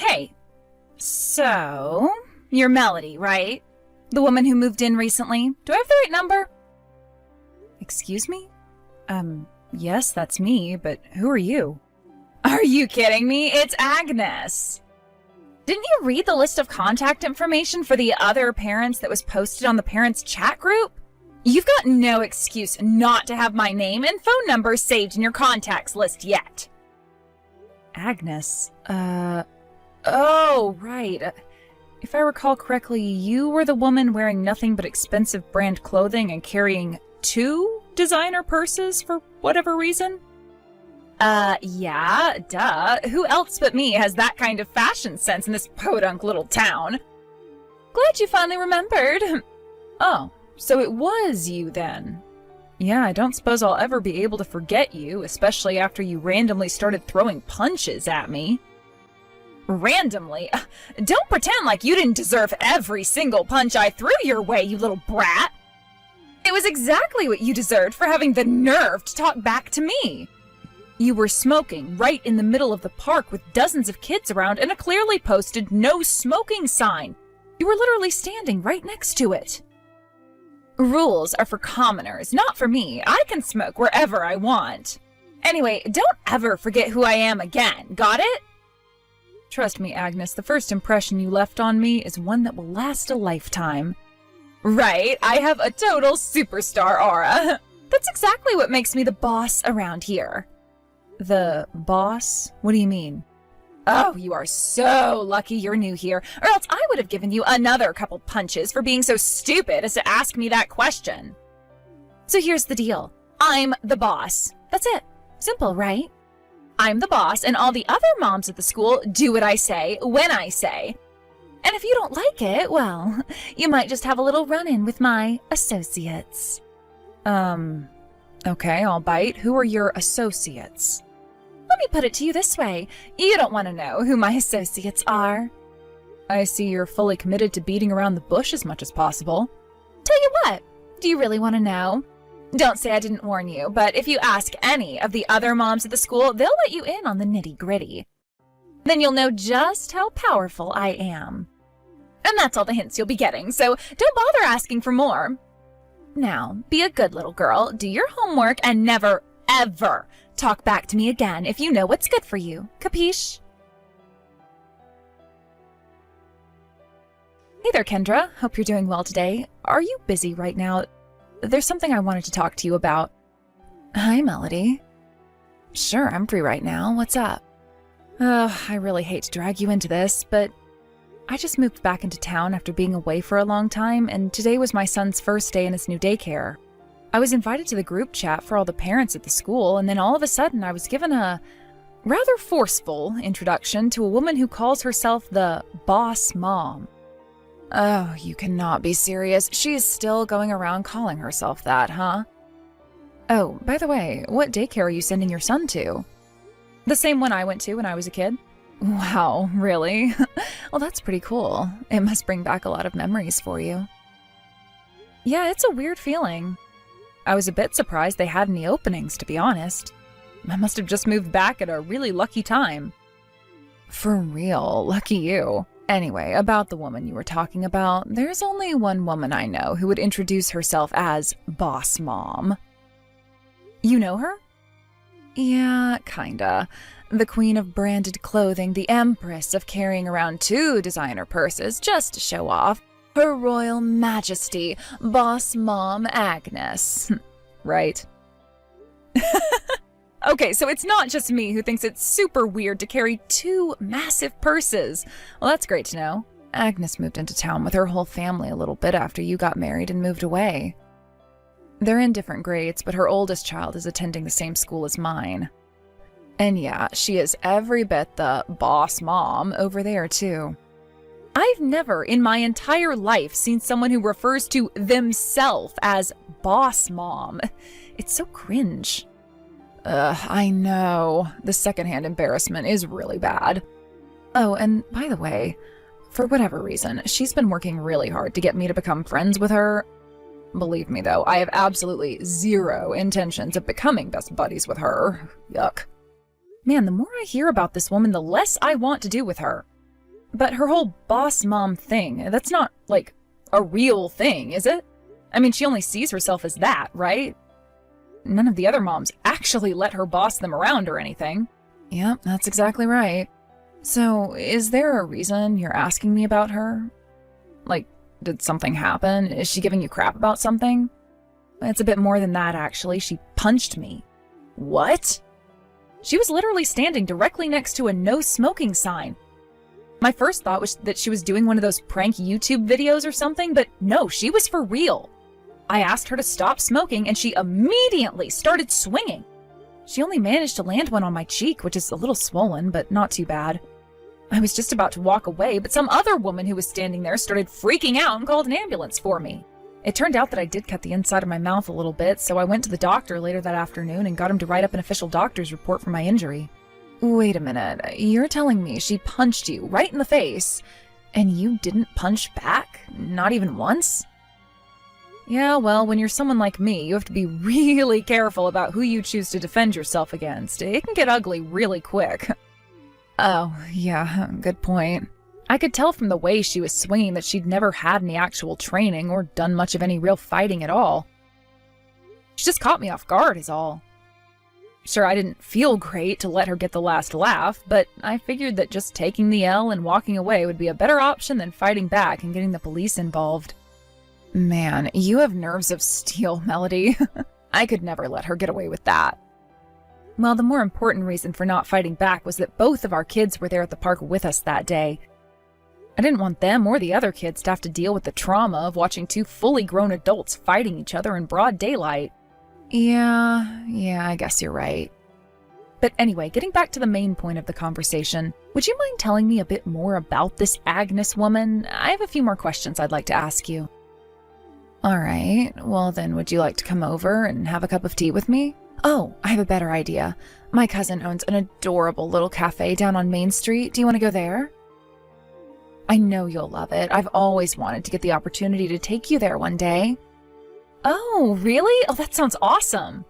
Hey, so, you're Melody, right? The woman who moved in recently? Do I have the right number? Excuse me? Yes, that's me, but who are you? Are you kidding me? It's Agnes! Didn't you read the list of contact information for the other parents that was posted on the parents' chat group? You've got no excuse not to have my name and phone number saved in your contacts list yet. Agnes, oh, right. If I recall correctly, you were the woman wearing nothing but expensive brand clothing and carrying 2 designer purses for whatever reason? Yeah, duh. Who else but me has that kind of fashion sense in this podunk little town? Glad you finally remembered. Oh, so it was you then. Yeah, I don't suppose I'll ever be able to forget you, especially after you randomly started throwing punches at me. Randomly? Don't pretend like you didn't deserve every single punch I threw your way, you little brat. It was exactly what you deserved for having the nerve to talk back to me. You were smoking right in the middle of the park with dozens of kids around and a clearly posted no smoking sign. You were literally standing right next to it. Rules are for commoners, not for me. I can smoke wherever I want. Anyway, don't ever forget who I am again, got it? Trust me, Agnes, the first impression you left on me is one that will last a lifetime. Right, I have a total superstar aura. That's exactly what makes me the boss around here. The boss? What do you mean? Oh, you are so lucky you're new here, or else I would have given you another couple punches for being so stupid as to ask me that question. So here's the deal. I'm the boss. That's it. Simple, right? I'm the boss, and all the other moms at the school do what I say, when I say. And if you don't like it, well, you might just have a little run-in with my associates. Okay, I'll bite. Who are your associates? Let me put it to you this way. You don't want to know who my associates are. I see you're fully committed to beating around the bush as much as possible. Tell you what, do you really want to know? Don't say I didn't warn you, but if you ask any of the other moms at the school, they'll let you in on the nitty-gritty. Then you'll know just how powerful I am. And that's all the hints you'll be getting, so don't bother asking for more. Now, be a good little girl, do your homework, and never, ever talk back to me again if you know what's good for you. Capiche? Hey there, Kendra. Hope you're doing well today. Are you busy right now? There's something I wanted to talk to you about. Hi, Melody. Sure, I'm free right now. What's up? I really hate to drag you into this, but I just moved back into town after being away for a long time, and today was my son's first day in his new daycare. I was invited to the group chat for all the parents at the school, and then all of a sudden I was given a rather forceful introduction to a woman who calls herself the boss mom. Oh, you cannot be serious. She is still going around calling herself that, huh? Oh, by the way, what daycare are you sending your son to? The same one I went to when I was a kid. Wow, really? Well, that's pretty cool. It must bring back a lot of memories for you. Yeah, it's a weird feeling. I was a bit surprised they had any openings, to be honest. I must have just moved back at a really lucky time. For real, lucky you. Anyway, about the woman you were talking about, there's only one woman I know who would introduce herself as Boss Mom. You know her? Yeah, kinda. The queen of branded clothing, the empress of carrying around 2 designer purses just to show off. Her Royal Majesty, Boss Mom Agnes. Right. Okay, so it's not just me who thinks it's super weird to carry 2 massive purses. Well, that's great to know. Agnes moved into town with her whole family a little bit after you got married and moved away. They're in different grades, but her oldest child is attending the same school as mine. And yeah, she is every bit the boss mom over there, too. I've never in my entire life seen someone who refers to themselves as boss mom. It's so cringe. I know. The secondhand embarrassment is really bad. Oh, and by the way, for whatever reason, she's been working really hard to get me to become friends with her. Believe me, though, I have absolutely zero intentions of becoming best buddies with her. Yuck. Man, the more I hear about this woman, the less I want to do with her. But her whole boss mom thing, that's not, like, a real thing, is it? I mean, she only sees herself as that, right? None of the other moms actually let her boss them around or anything. Yep, that's exactly right. So, is there a reason you're asking me about her? Like, did something happen? Is she giving you crap about something? It's a bit more than that, actually. She punched me. What? She was literally standing directly next to a no smoking sign. My first thought was that she was doing one of those prank YouTube videos or something, but no, she was for real. I asked her to stop smoking and she immediately started swinging. She only managed to land one on my cheek, which is a little swollen, but not too bad. I was just about to walk away, but some other woman who was standing there started freaking out and called an ambulance for me. It turned out that I did cut the inside of my mouth a little bit, so I went to the doctor later that afternoon and got him to write up an official doctor's report for my injury. Wait a minute, you're telling me she punched you right in the face, and you didn't punch back? Not even once? Yeah, well, when you're someone like me, you have to be really careful about who you choose to defend yourself against. It can get ugly really quick. Oh, yeah, good point. I could tell from the way she was swinging that she'd never had any actual training or done much of any real fighting at all. She just caught me off guard is all. Sure, I didn't feel great to let her get the last laugh, but I figured that just taking the L and walking away would be a better option than fighting back and getting the police involved. Man, you have nerves of steel, Melody. I could never let her get away with that. Well, the more important reason for not fighting back was that both of our kids were there at the park with us that day. I didn't want them or the other kids to have to deal with the trauma of watching two fully grown adults fighting each other in broad daylight. Yeah, I guess you're right. But anyway, getting back to the main point of the conversation, would you mind telling me a bit more about this Agnes woman? I have a few more questions I'd like to ask you. All right, well then would you like to come over and have a cup of tea with me? Oh, I have a better idea. My cousin owns an adorable little cafe down on Main Street. Do you want to go there? I know you'll love it. I've always wanted to get the opportunity to take you there one day. Oh, really? Oh, that sounds awesome.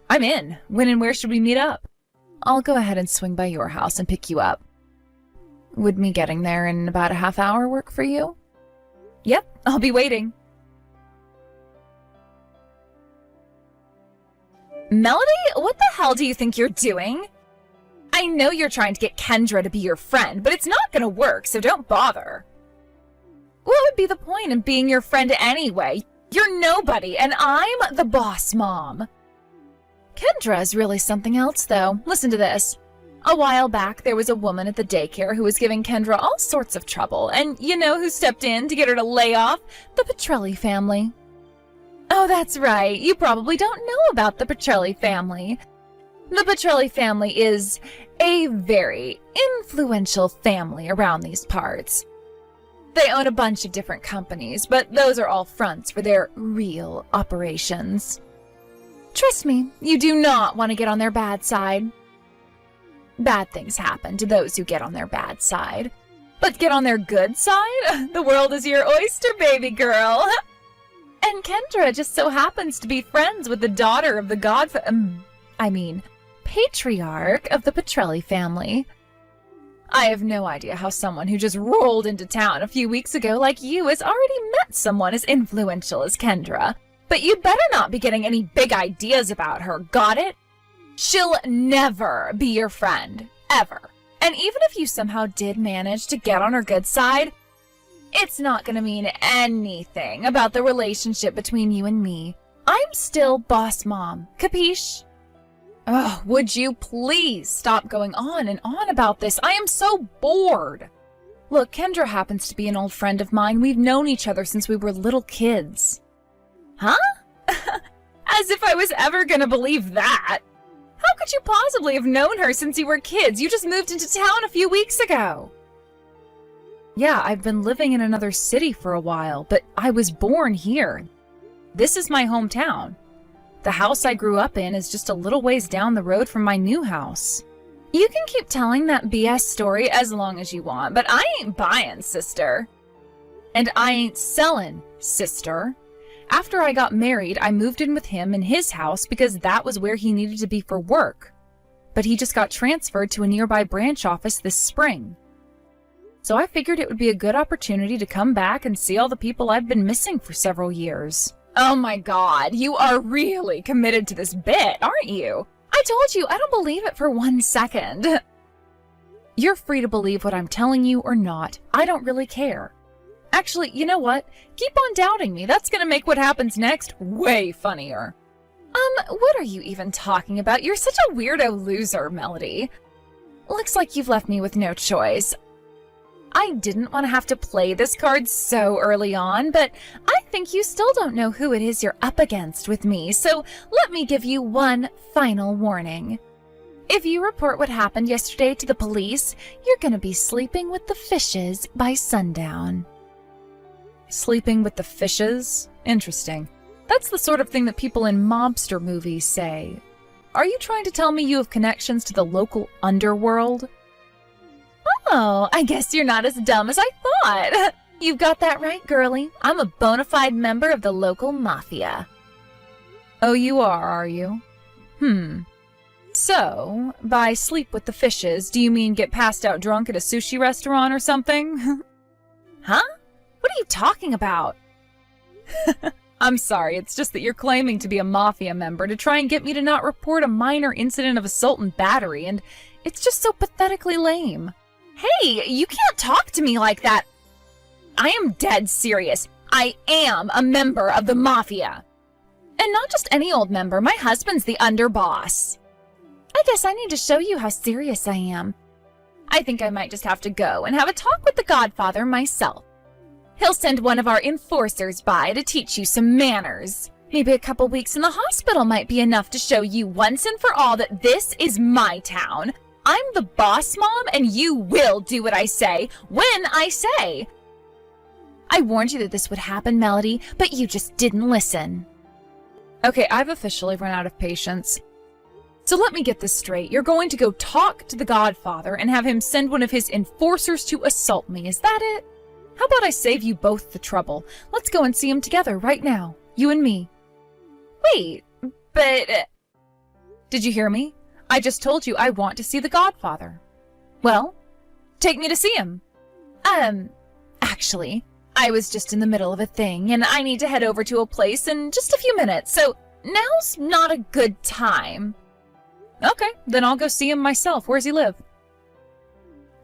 I'm in. When and where should we meet up? I'll go ahead and swing by your house and pick you up. Would me getting there in about a half hour work for you? Yep, I'll be waiting. Melody, what the hell do you think you're doing? I know you're trying to get Kendra to be your friend, but it's not gonna work, so don't bother. What would be the point in being your friend anyway? You're nobody, and I'm the boss mom. Kendra is really something else, though. Listen to this. A while back, there was a woman at the daycare who was giving Kendra all sorts of trouble, and you know who stepped in to get her to lay off? The Petrelli family. Oh, that's right. You probably don't know about the Petrelli family. The Petrelli family is a very influential family around these parts. They own a bunch of different companies, but those are all fronts for their real operations. Trust me, you do not want to get on their bad side. Bad things happen to those who get on their bad side. But get on their good side? The world is your oyster, baby girl. And Kendra just so happens to be friends with the daughter of the patriarch of the Petrelli family. I have no idea how someone who just rolled into town a few weeks ago like you has already met someone as influential as Kendra. But you better not be getting any big ideas about her, got it? She'll never be your friend, ever. And even if you somehow did manage to get on her good side, it's not gonna mean anything about the relationship between you and me. I'm still boss mom, capiche? Oh, would you please stop going on and on about this? I am so bored. Look, Kendra happens to be an old friend of mine. We've known each other since we were little kids. Huh? As if I was ever gonna believe that. How could you possibly have known her since you were kids? You just moved into town a few weeks ago. Yeah, I've been living in another city for a while, but I was born here. This is my hometown. The house I grew up in is just a little ways down the road from my new house. You can keep telling that BS story as long as you want, but I ain't buying, sister. And I ain't selling, sister. After I got married, I moved in with him in his house because that was where he needed to be for work. But he just got transferred to a nearby branch office this spring. So I figured it would be a good opportunity to come back and see all the people I've been missing for several years. Oh my God, you are really committed to this bit, aren't you? I told you, I don't believe it for 1 second. You're free to believe what I'm telling you or not. I don't really care. Actually, you know what? Keep on doubting me. That's gonna make what happens next way funnier. What are you even talking about? You're such a weirdo loser, Melody. Looks like you've left me with no choice. I didn't want to have to play this card so early on, but I think you still don't know who it is you're up against with me, so let me give you one final warning. If you report what happened yesterday to the police, you're gonna be sleeping with the fishes by sundown. Sleeping with the fishes? Interesting. That's the sort of thing that people in mobster movies say. Are you trying to tell me you have connections to the local underworld? Oh, I guess you're not as dumb as I thought. You've got that right, girlie. I'm a bona fide member of the local mafia. Oh, you are you? So, by sleep with the fishes, do you mean get passed out drunk at a sushi restaurant or something? Huh? What are you talking about? I'm sorry, it's just that you're claiming to be a mafia member to try and get me to not report a minor incident of assault and battery, and it's just so pathetically lame. Hey, you can't talk to me like that. I am dead serious. I am a member of the mafia. And not just any old member, my husband's the underboss. I guess I need to show you how serious I am. I think I might just have to go and have a talk with the Godfather myself. He'll send one of our enforcers by to teach you some manners. Maybe a couple weeks in the hospital might be enough to show you once and for all that this is my town. I'm the boss, Mom, and you will do what I say when I say. I warned you that this would happen, Melody, but you just didn't listen. Okay, I've officially run out of patience. So let me get this straight. You're going to go talk to the Godfather and have him send one of his enforcers to assault me. Is that it? How about I save you both the trouble? Let's go and see him together right now. You and me. Wait, but... Did you hear me? I just told you I want to see the Godfather. Well, take me to see him. Actually, I was just in the middle of a thing, and I need to head over to a place in just a few minutes, so now's not a good time. Okay, then I'll go see him myself. Where's he live?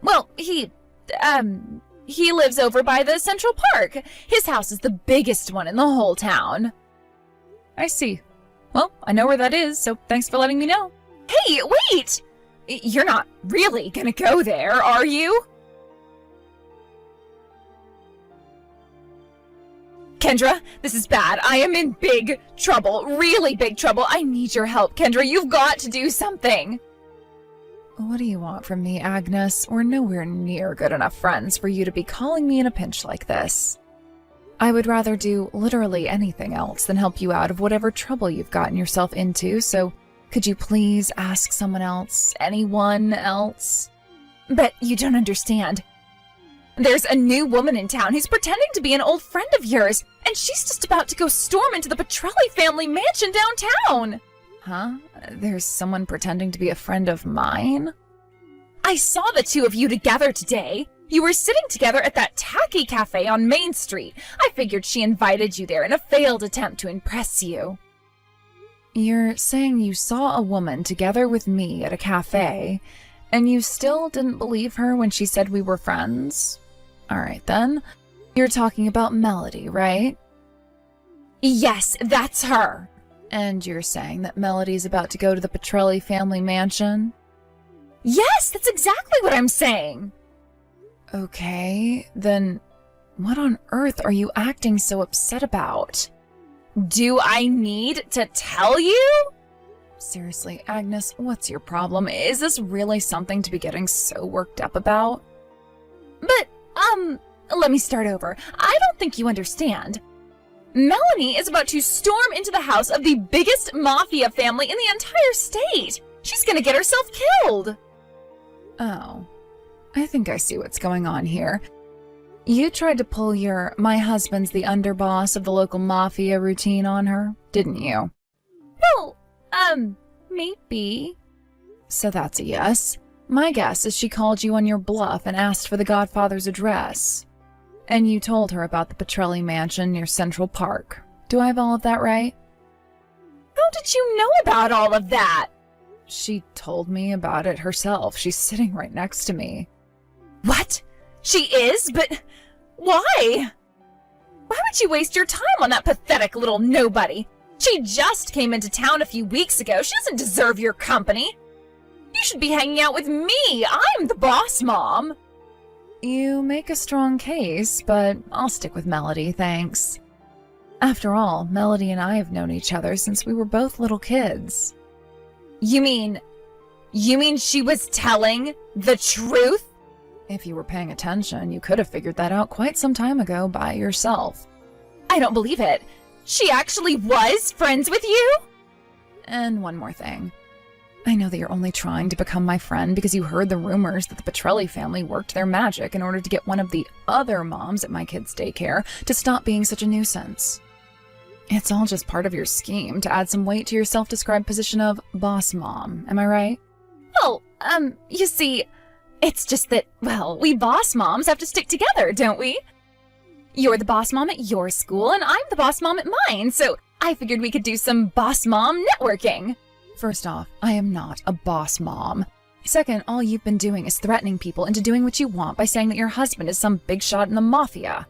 Well, he lives over by the Central Park. His house is the biggest one in the whole town. I see. Well, I know where that is, so thanks for letting me know. Hey, wait! You're not really gonna go there, are you? Kendra, this is bad. I am in big trouble, really big trouble. I need your help, Kendra. You've got to do something. What do you want from me, Agnes? We're nowhere near good enough friends for you to be calling me in a pinch like this. I would rather do literally anything else than help you out of whatever trouble you've gotten yourself into, so could you please ask someone else, anyone else? But you don't understand. There's a new woman in town who's pretending to be an old friend of yours, and she's just about to go storm into the Petrelli family mansion downtown. Huh? There's someone pretending to be a friend of mine? I saw the two of you together today. You were sitting together at that tacky cafe on Main Street. I figured she invited you there in a failed attempt to impress you. You're saying you saw a woman together with me at a cafe, and you still didn't believe her when she said we were friends? Alright then. You're talking about Melody, right? Yes, that's her. And you're saying that Melody's about to go to the Petrelli family mansion? Yes, that's exactly what I'm saying. Okay, then what on earth are you acting so upset about? Do I need to tell you? Seriously, Agnes, what's your problem? Is this really something to be getting so worked up about? But, let me start over. I don't think you understand. Melanie is about to storm into the house of the biggest mafia family in the entire state. She's gonna get herself killed. Oh, I think I see what's going on here. You tried to pull your "my husband's the underboss of the local mafia" routine on her, didn't you? Well, maybe. So that's a yes. My guess is she called you on your bluff and asked for the Godfather's address. And you told her about the Petrelli mansion near Central Park. Do I have all of that right? How did you know about all of that? She told me about it herself. She's sitting right next to me. What? She is? But why? Why would you waste your time on that pathetic little nobody? She just came into town a few weeks ago. She doesn't deserve your company. You should be hanging out with me. I'm the boss mom. You make a strong case, but I'll stick with Melody, thanks. After all, Melody and I have known each other since we were both little kids. You mean she was telling the truth? If you were paying attention, you could have figured that out quite some time ago by yourself. I don't believe it. She actually was friends with you? And one more thing. I know that you're only trying to become my friend because you heard the rumors that the Petrelli family worked their magic in order to get one of the other moms at my kids' daycare to stop being such a nuisance. It's all just part of your scheme to add some weight to your self-described position of boss mom, am I right? Well, you see, it's just that, well, we boss moms have to stick together, don't we? You're the boss mom at your school, and I'm the boss mom at mine, so I figured we could do some boss mom networking. First off, I am not a boss mom. Second, all you've been doing is threatening people into doing what you want by saying that your husband is some big shot in the mafia.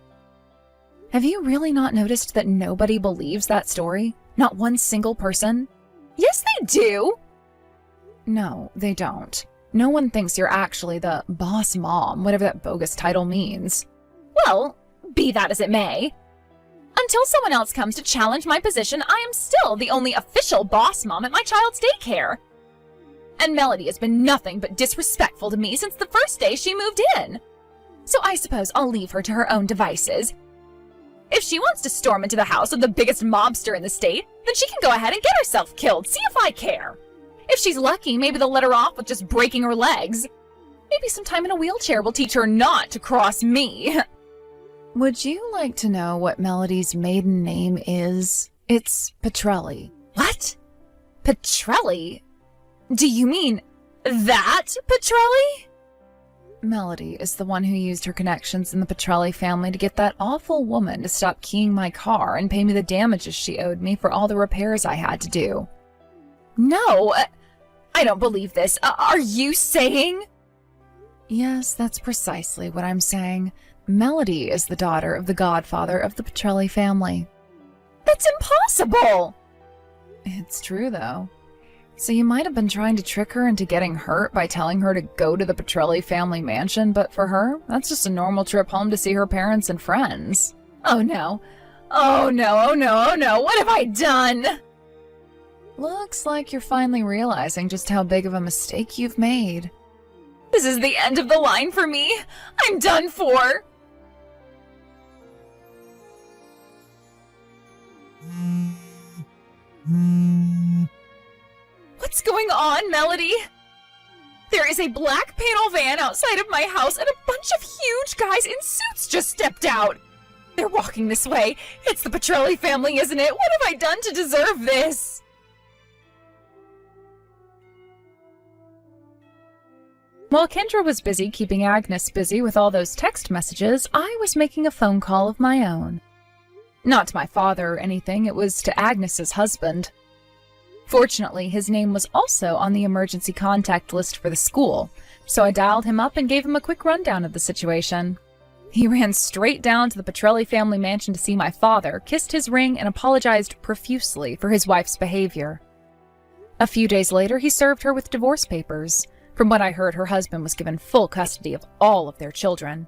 Have you really not noticed that nobody believes that story? Not one single person? Yes, they do! No, they don't. No one thinks you're actually the boss mom, whatever that bogus title means. Well, be that as it may. Until someone else comes to challenge my position, I am still the only official boss mom at my child's daycare. And Melody has been nothing but disrespectful to me since the first day she moved in. So I suppose I'll leave her to her own devices. If she wants to storm into the house of the biggest mobster in the state, then she can go ahead and get herself killed. See if I care. If she's lucky, maybe they'll let her off with just breaking her legs. Maybe some time in a wheelchair will teach her not to cross me. Would you like to know what Melody's maiden name is? It's Petrelli. What? Petrelli? Do you mean that Petrelli? Melody is the one who used her connections in the Petrelli family to get that awful woman to stop keying my car and pay me the damages she owed me for all the repairs I had to do. No, I don't believe this. Are you saying? Yes, that's precisely what I'm saying. Melody is the daughter of the godfather of the Petrelli family. That's impossible! It's true, though. So you might have been trying to trick her into getting hurt by telling her to go to the Petrelli family mansion, but for her, that's just a normal trip home to see her parents and friends. Oh no. Oh no, oh no, oh no, what have I done? Looks like you're finally realizing just how big of a mistake you've made. This is the end of the line for me. I'm done for. What's going on, Melody? There is a black panel van outside of my house and a bunch of huge guys in suits just stepped out. They're walking this way. It's the Petrelli family, isn't it? What have I done to deserve this? While Kendra was busy keeping Agnes busy with all those text messages, I was making a phone call of my own. Not to my father or anything, it was to Agnes's husband. Fortunately, his name was also on the emergency contact list for the school, so I dialed him up and gave him a quick rundown of the situation. He ran straight down to the Petrelli family mansion to see my father, kissed his ring, and apologized profusely for his wife's behavior. A few days later, he served her with divorce papers. From what I heard, her husband was given full custody of all of their children.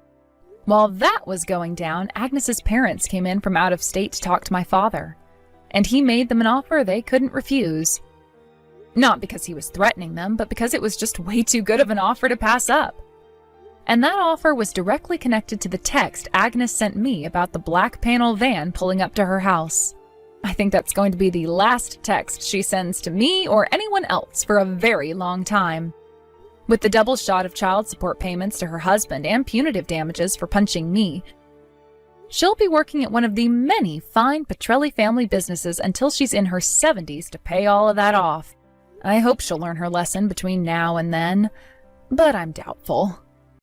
While that was going down, Agnes's parents came in from out of state to talk to my father, and he made them an offer they couldn't refuse. Not because he was threatening them, but because it was just way too good of an offer to pass up. And that offer was directly connected to the text Agnes sent me about the black panel van pulling up to her house. I think that's going to be the last text she sends to me or anyone else for a very long time. With the double shot of child support payments to her husband and punitive damages for punching me, she'll be working at one of the many fine Petrelli family businesses until she's in her 70s to pay all of that off. I hope she'll learn her lesson between now and then. but I'm doubtful.